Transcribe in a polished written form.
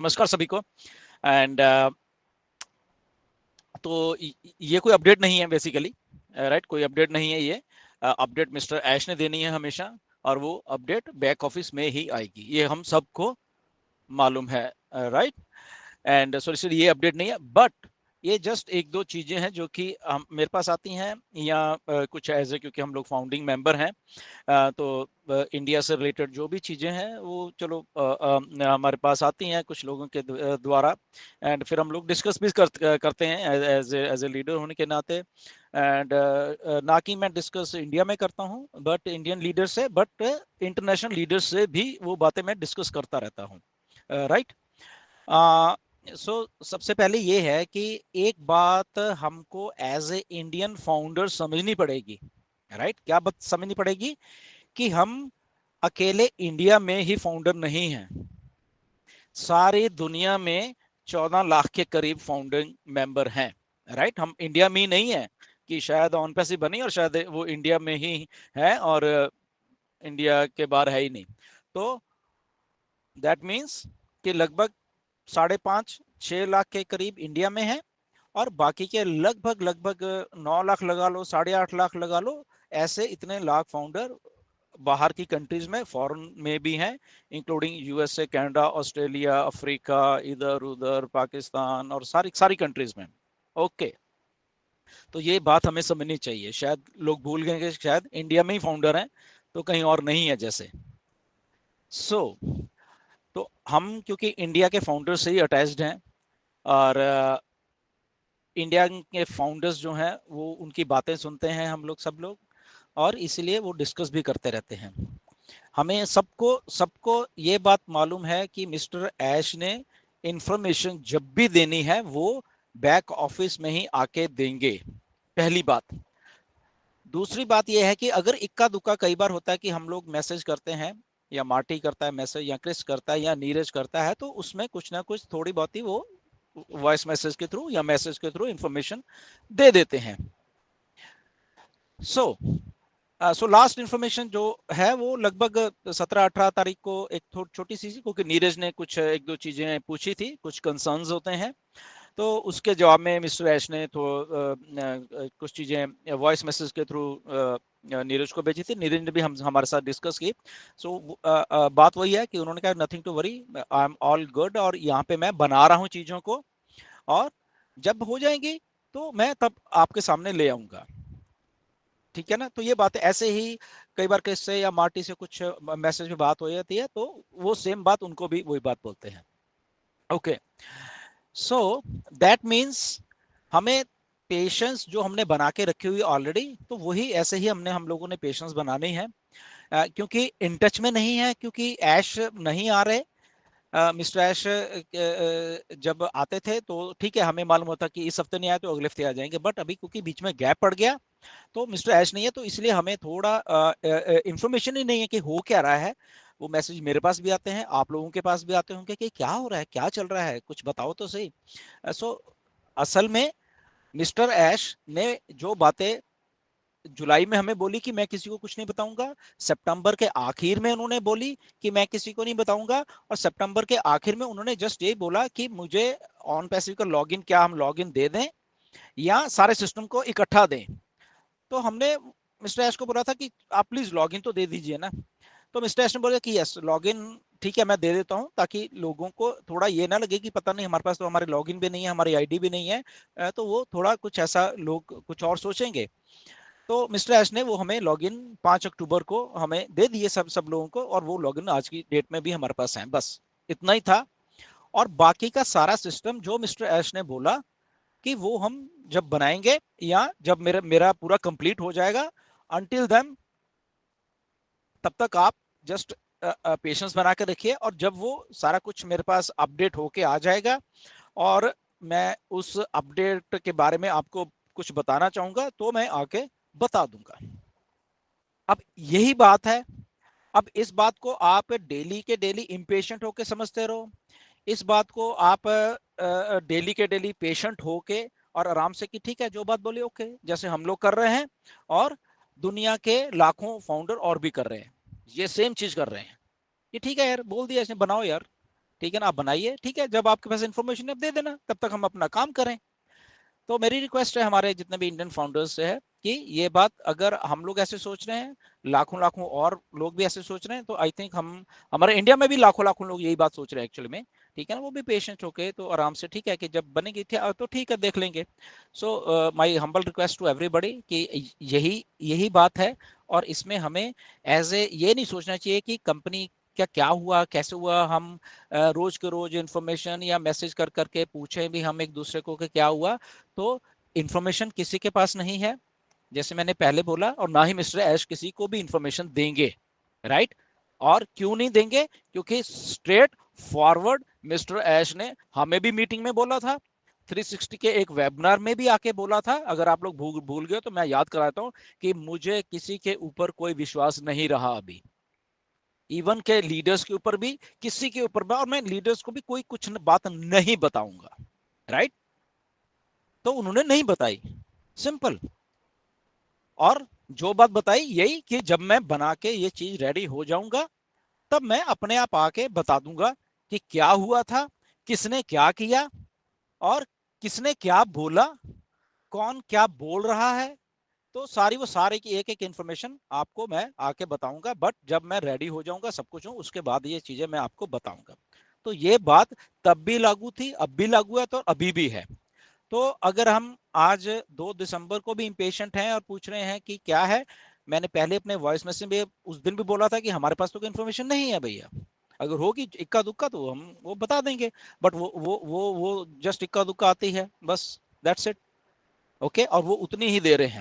नमस्कार सभी को। एंड तो ये कोई अपडेट नहीं है बेसिकली, राइट? कोई अपडेट नहीं है ये। अपडेट मिस्टर ऐश ने देनी है हमेशा, और वो अपडेट बैक ऑफिस में ही आएगी, ये हम सबको मालूम है, राइट? एंड सॉरी, ये अपडेट नहीं है, बट ये जस्ट एक दो चीजें हैं जो कि हम मेरे पास आती हैं, या कुछ एज ए, क्योंकि हम लोग फाउंडिंग मेंबर हैं, तो इंडिया से रिलेटेड जो भी चीज़ें हैं वो चलो हमारे पास आती हैं कुछ लोगों के द्वारा, एंड फिर हम लोग डिस्कस भी करते हैं एज ए लीडर होने के नाते। एंड ना कि मैं डिस्कस इंडिया में करता हूँ बट इंडियन लीडर से, बट इंटरनेशनल लीडर से भी वो बातें मैं डिस्कस करता रहता हूँ, राइट? सो सबसे पहले ये है कि एक बात हमको एज ए इंडियन फाउंडर समझनी पड़ेगी, राइट? क्या बात समझनी पड़ेगी? कि हम अकेले इंडिया में ही फाउंडर नहीं हैं, सारी दुनिया में 14 लाख के करीब फाउंडिंग मेंबर हैं, राइट? हम इंडिया में ही नहीं है कि शायद ऑन पैसे बनी और शायद वो इंडिया में ही है और इंडिया के बाहर है ही नहीं। तो दैट मीन्स कि लगभग 5.5-6 लाख के करीब इंडिया में है, और बाकी के लगभग लगभग 9 लाख लगा लो, 8.5 लाख लगा लो, ऐसे इतने लाख फाउंडर बाहर की कंट्रीज में, फॉरेन में भी हैं, including USA, Canada, Australia, Africa, इधर उधर, पाकिस्तान और सारी सारी कंट्रीज में। ओके, तो ये बात हमें समझनी चाहिए। शायद लोग भूल गए कि शायद इंडिया में ही फाउंडर हैं, तो कहीं और नहीं है जैसे। सो तो हम क्योंकि इंडिया के फाउंडर से ही अटैच्ड हैं, और इंडिया के फाउंडर्स जो हैं वो उनकी बातें सुनते हैं हम लोग, सब लोग, और इसलिए वो डिस्कस भी करते रहते हैं। हमें सबको सबको ये बात मालूम है कि मिस्टर ऐश ने इंफॉर्मेशन जब भी देनी है वो बैक ऑफिस में ही आके देंगे, पहली बात। दूसरी बात यह है कि अगर इक्का दुक्का कई बार होता है कि हम लोग मैसेज करते हैं, या मार्टी करता है मैसेज, या क्रिस करता है, या नीरज करता है, तो उसमें कुछ ना कुछ थोड़ी बहुत ही वो वॉइस मैसेज के थ्रू या मैसेज के थ्रू इंफॉर्मेशन दे देते हैं। सो सो लास्ट इंफॉर्मेशन जो है वो लगभग 17-18 तारीख को एक छोटी सी, क्योंकि नीरज ने कुछ एक दो चीजें पूछी थी, कुछ कंसर्न्स होते हैं, तो उसके जवाब में मिस्टर ऐश ने तो कुछ चीजें वॉइस मैसेज के थ्रू नीरज को भेजी थी। नीरज ने भी हम हमारे साथ डिस्कस की। सो बात वही है कि उन्होंने कहा nothing to worry, I am all good, और यहाँ पे मैं बना रहा हूँ चीजों को, और जब हो जाएंगी तो मैं तब आपके सामने ले आऊंगा, ठीक है ना? तो ये बात ऐसे ही कई बार किससे या मार्टी से कुछ मैसेज में बात हो जाती है, तो वो सेम बात उनको भी वही बात बोलते हैं। ओके, सो दैट मीन्स हमें पेशेंस जो हमने बना के रखी हुई ऑलरेडी, तो वही ऐसे ही हम लोगों ने पेशेंस बनानी है, क्योंकि इन टच में नहीं है, क्योंकि ऐश नहीं आ रहे। मिस्टर ऐश जब आते थे तो ठीक है, हमें मालूम होता कि इस हफ्ते नहीं आए तो अगले हफ्ते आ जाएंगे, बट अभी क्योंकि बीच में गैप पड़ गया तो मिस्टर ऐश नहीं है, तो इसलिए हमें थोड़ा इंफॉर्मेशन ही नहीं है कि हो क्या रहा है। वो मैसेज मेरे पास भी आते हैं, आप लोगों के पास भी आते होंगे कि क्या हो रहा है, क्या चल रहा है, कुछ बताओ तो सही। सो असल में मिस्टर ऐश ने जो बातें जुलाई में हमें बोली कि मैं किसी को कुछ नहीं बताऊंगा, सितंबर के आखिर में उन्होंने बोली कि मैं किसी को नहीं बताऊंगा, और सितंबर के आखिर में उन्होंने जस्ट ये बोला कि मुझे ऑन पैसिव का लॉगिन, क्या हम लॉगिन दे दें या सारे सिस्टम को इकट्ठा दें? तो हमने मिस्टर एस को बोला था कि आप प्लीज लॉगिन तो दे दीजिए ना। तो मिस्टर एस ने बोला कि यस, लॉगिन ठीक है मैं दे देता हूं, ताकि लोगों को थोड़ा ये ना लगे कि पता नहीं हमारे पास तो हमारे लॉगिन भी नहीं है, हमारी आईडी भी नहीं है, तो वो थोड़ा कुछ ऐसा लोग कुछ और सोचेंगे। तो मिस्टर एस ने वो हमें लॉगिन 5 अक्टूबर को हमें दे दिए सब सब लोगों को, और वो लॉगिन आज की डेट में भी हमारे पास है। बस इतना ही था। और बाकी का सारा सिस्टम जो मिस्टर एस ने बोला कि वो हम जब बनाएंगे, या जब मेरा मेरा पूरा कंप्लीट हो जाएगा, अंटिल देन तब तक आप जस्ट पेशेंस बना के रखिए, और जब वो सारा कुछ मेरे पास अपडेट होके आ जाएगा और मैं उस अपडेट के बारे में आपको कुछ बताना चाहूंगा तो मैं आके बता दूंगा। अब यही बात है। अब इस बात को आप डेली के डेली इम्पेशेंट होके समझते रहो, इस बात को आप डेली के डेली पेशेंट होके और आराम से कि ठीक है जो बात बोली ओके, जैसे हम लोग कर रहे हैं, और दुनिया के लाखों फाउंडर और भी कर रहे हैं, ये सेम चीज कर रहे हैं। ये ठीक है यार, बोल दिया इसने, बनाओ यार, ठीक है ना, आप बनाइए, ठीक है, जब आपके पास इन्फॉर्मेशन है आप दे देना, तब तक हम अपना काम करें। तो मेरी रिक्वेस्ट है हमारे जितने भी इंडियन फाउंडर्स से है कि ये बात अगर हम लोग ऐसे सोच रहे हैं, लाखों लाखों और लोग भी ऐसे सोच रहे हैं, तो आई थिंक हम, हमारे इंडिया में भी लाखों लाखों लोग यही बात सोच रहे हैं एक्चुअली में, ठीक है ना, वो भी पेशेंट होके तो आराम से, ठीक है, कि जब बनेगी तो ठीक है, देख लेंगे। So my humble request to everybody कि यही यही बात है, और इसमें हमें एज ए ये नहीं सोचना चाहिए कि कंपनी क्या क्या हुआ कैसे हुआ, हम रोज के रोज इंफॉर्मेशन या मैसेज कर करके पूछें भी हम एक दूसरे को कि क्या हुआ। तो इंफॉर्मेशन किसी के पास नहीं है, जैसे मैंने पहले बोला, और ना ही मिस्टर ऐश किसी को भी इंफॉर्मेशन देंगे, राइट। और क्यों नहीं देंगे, क्योंकि स्ट्रेट फॉरवर्ड मिस्टर ऐश ने हमें भी मीटिंग में बोला था, 360 के एक वेबिनार में भी आके बोला था। अगर आप लोग भूल गए तो मैं याद कराता हूं कि मुझे किसी के ऊपर कोई विश्वास नहीं रहा अभी, इवन के लीडर्स के ऊपर भी, किसी के ऊपर भी, और मैं लीडर्स को भी कोई कुछ बात नहीं बताऊंगा, राइट। तो उन्होंने नहीं बताई, सिंपल। और जो बात बताई यही कि जब मैं बना के ये चीज रेडी हो जाऊंगा, तब मैं अपने आप आके बता दूंगा कि क्या हुआ था, किसने क्या किया, और किसने क्या बोला, कौन क्या बोल रहा है। तो सारी वो सारे की एक एक इंफॉर्मेशन आपको मैं आके बताऊंगा, बट जब मैं रेडी हो जाऊंगा सब कुछ हूं, उसके बाद ये चीजें मैं आपको बताऊंगा। तो ये बात तब भी लागू थी, अब भी लागू है, तो अभी भी है। तो अगर हम आज 2 दिसंबर को भी इम्पेशेंट हैं और पूछ रहे हैं कि क्या है, मैंने पहले अपने वॉइस मैसेज में उस दिन भी बोला था कि हमारे पास तो कोई इन्फॉर्मेशन नहीं है भैया, अगर होगी इक्का दुक्का तो हम वो बता देंगे, बट वो जस्ट इक्का दुक्का आती है बस, दैट्स इट। ओके, और वो उतनी ही दे रहे हैं।